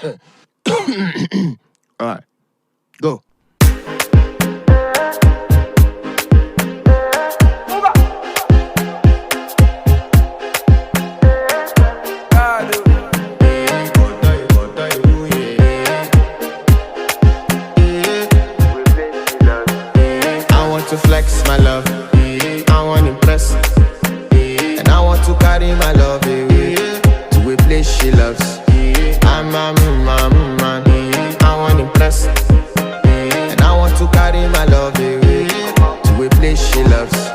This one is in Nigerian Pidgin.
Alright, go. I want to flex my love, I want to impress, and I want to carry my love away to a place she loves. I'm a man, I want to impress, and I want to carry my love away to a place she loves.